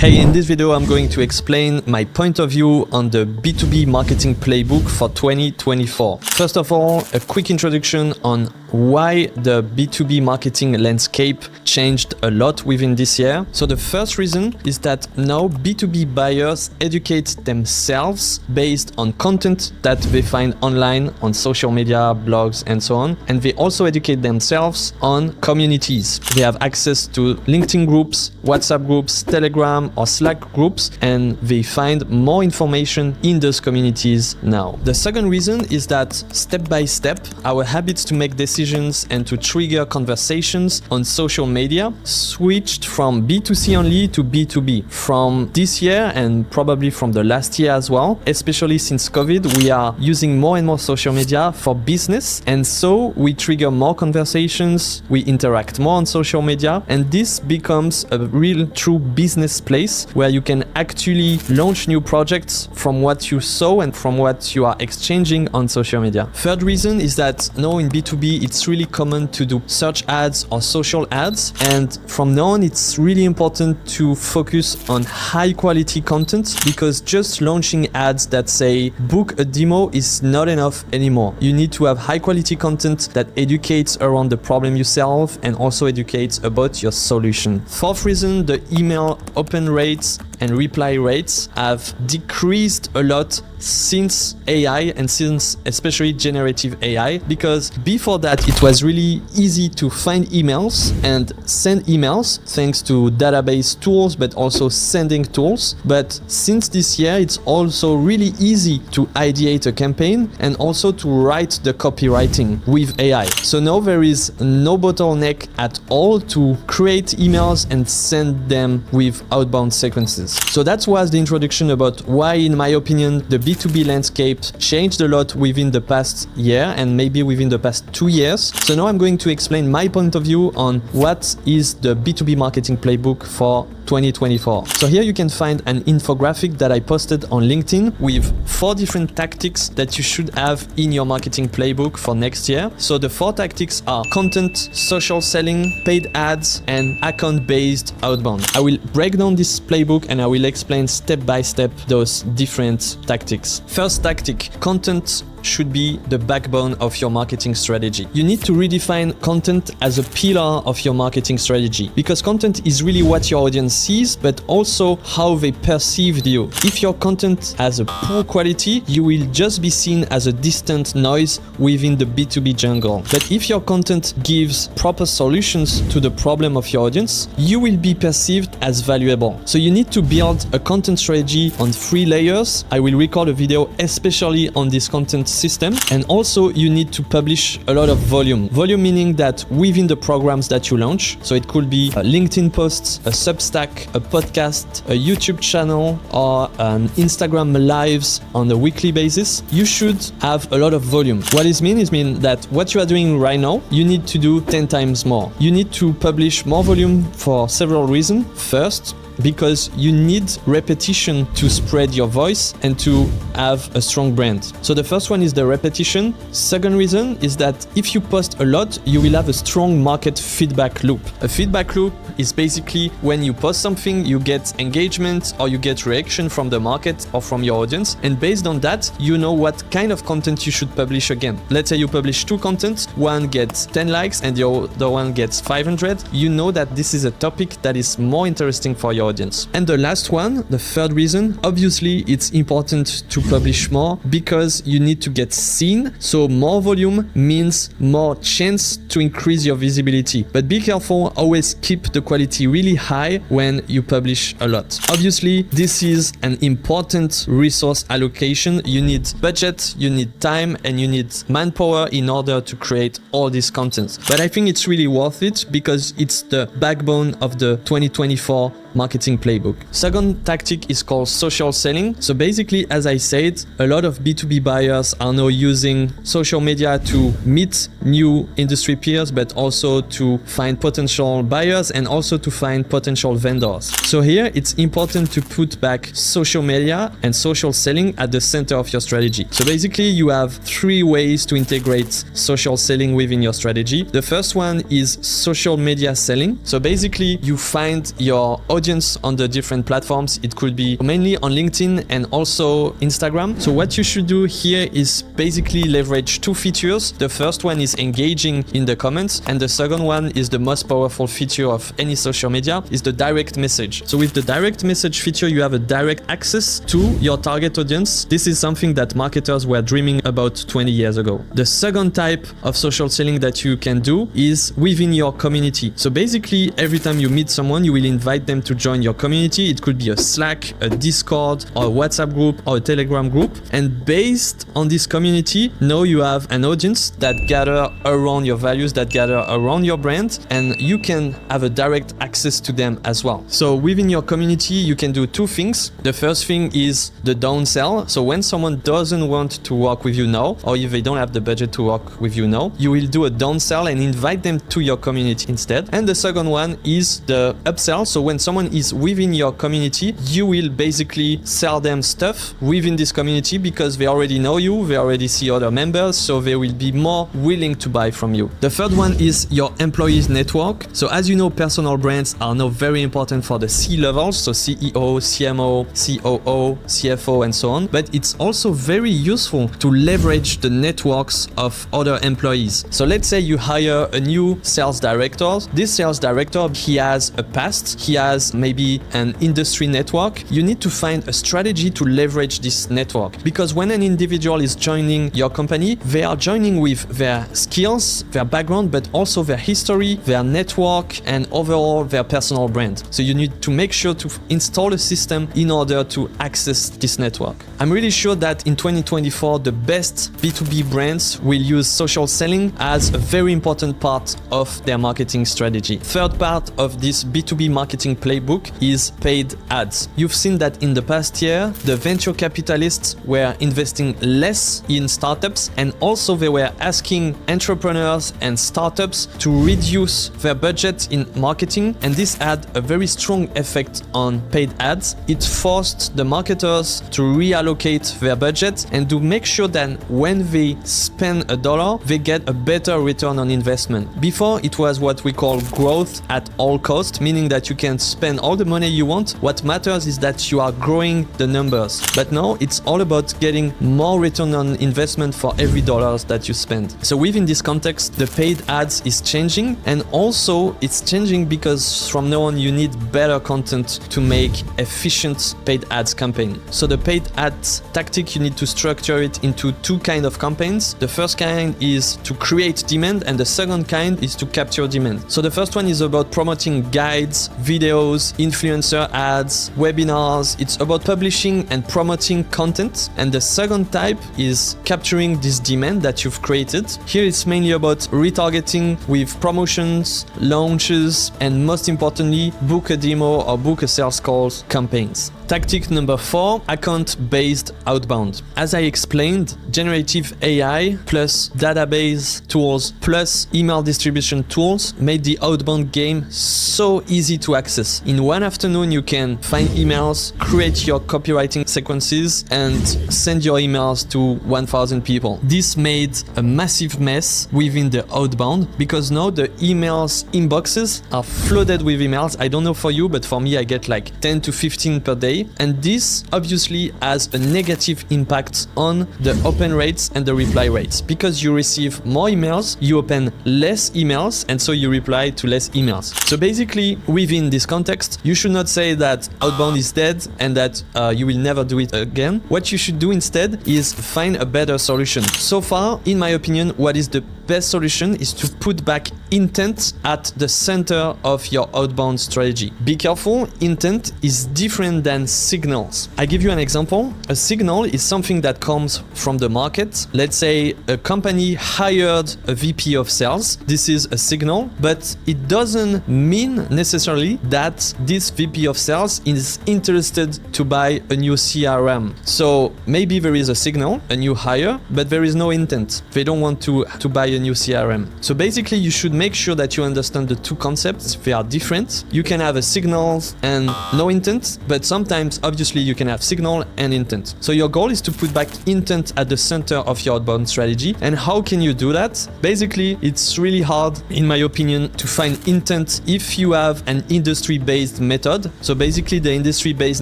Hey, in this video I'm going to explain my point of view on the B2B marketing playbook for 2024. First of all, a quick introduction on why the B2B marketing landscape changed a lot within this year. So the first reason is that now B2B buyers educate themselves based on content that they find online on social media, blogs, and so on. And they also educate themselves on communities. They have access to LinkedIn groups, WhatsApp groups, Telegram, or Slack groups, and they find more information in those communities now. The second reason is that step by step, our habits to make decisions and to trigger conversations on social media switched from B2C only to B2B. From this year and probably from the last year as well, especially since COVID, we are using more and more social media for business, and so we trigger more conversations, we interact more on social media, and this becomes a real true business place where you can actually launch new projects from what you saw and from what you are exchanging on social media. Third reason is that now in B2B it's really common to do search ads or social ads, and from now on it's really important to focus on high quality content, because just launching ads that say book a demo is not enough anymore. You need to have high quality content that educates around the problem you solve and also educates about your solution. Fourth reason, the email open rates and reply rates have decreased a lot since AI and since especially generative AI, because before that it was really easy to find emails and send emails thanks to database tools but also sending tools. But since this year it's also really easy to ideate a campaign and also to write the copywriting with AI. So now there is no bottleneck at all to create emails and send them with outbound sequences. So that was the introduction about why, in my opinion, the B2B landscape changed a lot within the past year and maybe within the past 2 years. So now I'm going to explain my point of view on what is the B2B marketing playbook for 2024. So here you can find an infographic that I posted on LinkedIn with 4 different tactics that you should have in your marketing playbook for next year. So the 4 tactics are content, social selling, paid ads, and account-based outbound. I will break down this playbook and I will explain step by step those different tactics. First tactic, content should be the backbone of your marketing strategy. You need to redefine content as a pillar of your marketing strategy, because content is really what your audience sees, but also how they perceive you. If your content has a poor quality, you will just be seen as a distant noise within the B2B jungle. But if your content gives proper solutions to the problem of your audience, you will be perceived as valuable. So you need to build a content strategy on 3 layers. I will record a video especially on this content system, and also you need to publish a lot of volume. Volume meaning that within the programs that you launch, so it could be a LinkedIn posts, a Substack, a podcast, a YouTube channel, or an Instagram lives on a weekly basis, you should have a lot of volume. What it means that what you are doing right now, you need to do 10 times more. You need to publish more volume for several reasons. First, because you need repetition to spread your voice and to have a strong brand. So the first one is the repetition. Second reason is that if you post a lot, you will have a strong market feedback loop. A feedback loop is basically when you post something, you get engagement or you get reaction from the market or from your audience. And based on that, you know what kind of content you should publish again. Let's say you publish 2 content, one gets 10 likes and the other one gets 500. You know that this is a topic that is more interesting for your audience. And the last one, the third reason, obviously it's important to publish more because you need to get seen. So more volume means more chance to increase your visibility. But be careful, always keep the quality really high when you publish a lot. Obviously, this is an important resource allocation. You need budget, you need time, and you need manpower in order to create all this content. But I think it's really worth it because it's the backbone of the 2024 marketing playbook. Second tactic is called social selling. So basically, as I said, a lot of B2B buyers are now using social media to meet new industry peers, but also to find potential buyers and also to find potential vendors. So here it's important to put back social media and social selling at the center of your strategy. So basically you have 3 ways to integrate social selling within your strategy. The first one is social media selling. So basically you find your audience audience on the different platforms. It could be mainly on LinkedIn and also Instagram. So what you should do here is basically leverage two features. The first one is engaging in the comments, and the second one is the most powerful feature of any social media, is the direct message. So with the direct message feature, you have a direct access to your target audience. This is something that marketers were dreaming about 20 years ago. The second type of social selling that you can do is within your community. So basically, every time you meet someone, you will invite them to join your community. It could be a Slack, a Discord, or a WhatsApp group, or a Telegram group. And based on this community, now you have an audience that gather around your values, that gather around your brand, and you can have a direct access to them as well. So within your community, you can do two things. The first thing is the downsell. So when someone doesn't want to work with you now, or if they don't have the budget to work with you now, you will do a downsell and invite them to your community instead. And the second one is the upsell. So when someone is within your community, you will basically sell them stuff within this community because they already know you, they already see other members, so they will be more willing to buy from you. The third one is your employees network. So as you know, personal brands are now very important for the C-levels, so CEO, CMO, COO, CFO, and so on. But it's also very useful to leverage the networks of other employees. So let's say you hire a new sales director. This sales director, he has a past, he has maybe an industry network. You need to find a strategy to leverage this network, because when an individual is joining your company, they are joining with their skills, their background, but also their history, their network, and overall their personal brand. So you need to make sure to install a system in order to access this network. I'm really sure that in 2024, the best B2B brands will use social selling as a very important part of their marketing strategy. Third part of this B2B marketing playbook is paid ads. You've seen that in the past year, the venture capitalists were investing less in startups, and also they were asking entrepreneurs and startups to reduce their budget in marketing, and this had a very strong effect on paid ads. It forced the marketers to reallocate their budget and to make sure that when they spend $1, they get a better return on investment. Before, it was what we call growth at all costs, meaning that you can spend all the money you want. What matters is that you are growing the numbers. But now it's all about getting more return on investment for every dollar that you spend. So within this context, the paid ads is changing, and also it's changing because from now on you need better content to make efficient paid ads campaign. So the paid ads tactic, you need to structure it into two kinds of campaigns. The first kind is to create demand, and the second kind is to capture demand. So the first one is about promoting guides, videos, influencer ads, webinars. It's about publishing and promoting content. And the second type is capturing this demand that you've created. Here it's mainly about retargeting with promotions, launches, and most importantly, book a demo or book a sales calls campaigns. Tactic number 4, account-based outbound. As I explained, generative AI plus database tools plus email distribution tools made the outbound game so easy to access. In one afternoon, you can find emails, create your copywriting sequences, and send your emails to 1,000 people. This made a massive mess within the outbound because now the emails inboxes are flooded with emails. I don't know for you, but for me, I get like 10 to 15 per day. And this obviously has a negative impact on the open rates and the reply rates because you receive more emails, you open less emails, and so you reply to less emails. So basically, within this context, you should not say that outbound is dead and that you will never do it again. What you should do instead is find a better solution. So far, in my opinion, what is the best solution is to put back intent at the center of your outbound strategy. Be careful, intent is different than signals. I give you an example. A signal is something that comes from the market. Let's say a company hired a VP of sales. This is a signal, but it doesn't mean necessarily that this VP of sales is interested to buy a new CRM. So maybe there is a signal, a new hire, but there is no intent. They don't want to buy a new CRM. So basically you should make sure that you understand the two concepts. They are different. You can have a signal and no intent, but sometimes obviously you can have signal and intent. So your goal is to put back intent at the center of your outbound strategy. And how can you do that? Basically, it's really hard, in my opinion, to find intent if you have an industry-based method. So basically the industry-based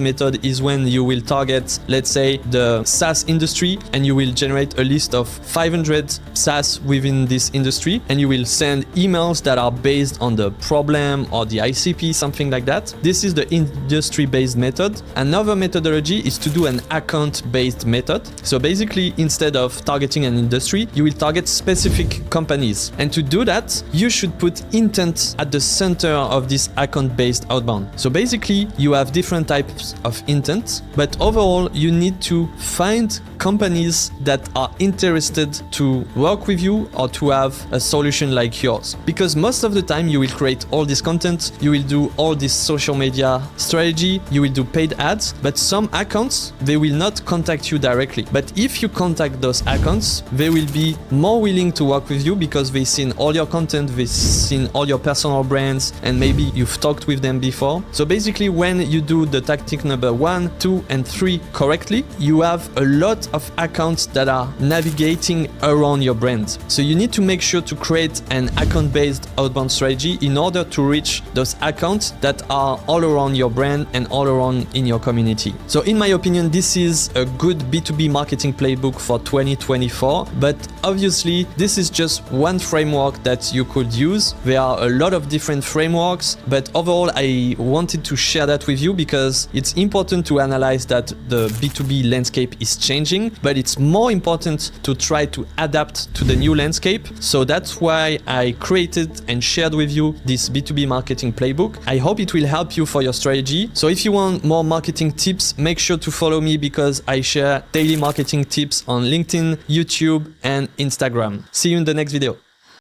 method is when you will target, let's say, the SaaS industry, and you will generate a list of 500 SaaS within this industry, and you will send emails that are based on the problem or the ICP, something like that. This is the industry-based method. Another methodology is to do an account-based method. So basically, instead of targeting an industry, you will target specific companies. And to do that, you should put intent at the center of this account-based outbound. So basically, you have different types of intent, but overall, you need to find companies that are interested to work with you or to have a solution like yours. Because most of the time you will create all this content, you will do all this social media strategy, you will do paid ads, but some accounts, they will not contact you directly. But if you contact those accounts, they will be more willing to work with you because they've seen all your content, they've seen all your personal brands, and maybe you've talked with them before. So basically, when you do the tactic number 1, 2, and 3 correctly, you have a lot of accounts that are navigating around your brand. So you need to make sure to create an account-based outbound strategy in order to reach those accounts that are all around your brand and all around in your community. So in my opinion, this is a good B2B marketing playbook for 2024, but obviously this is just one framework that you could use. There are a lot of different frameworks, but overall I wanted to share that with you because it's important to analyze that the B2B landscape is changing, but it's more important to try to adapt to the new landscape. So that's why I created and shared with you this B2B marketing playbook. I hope it will help you for your strategy. So if you want more marketing tips, make sure to follow me because I share daily marketing tips on LinkedIn, YouTube, and Instagram. See you in the next video.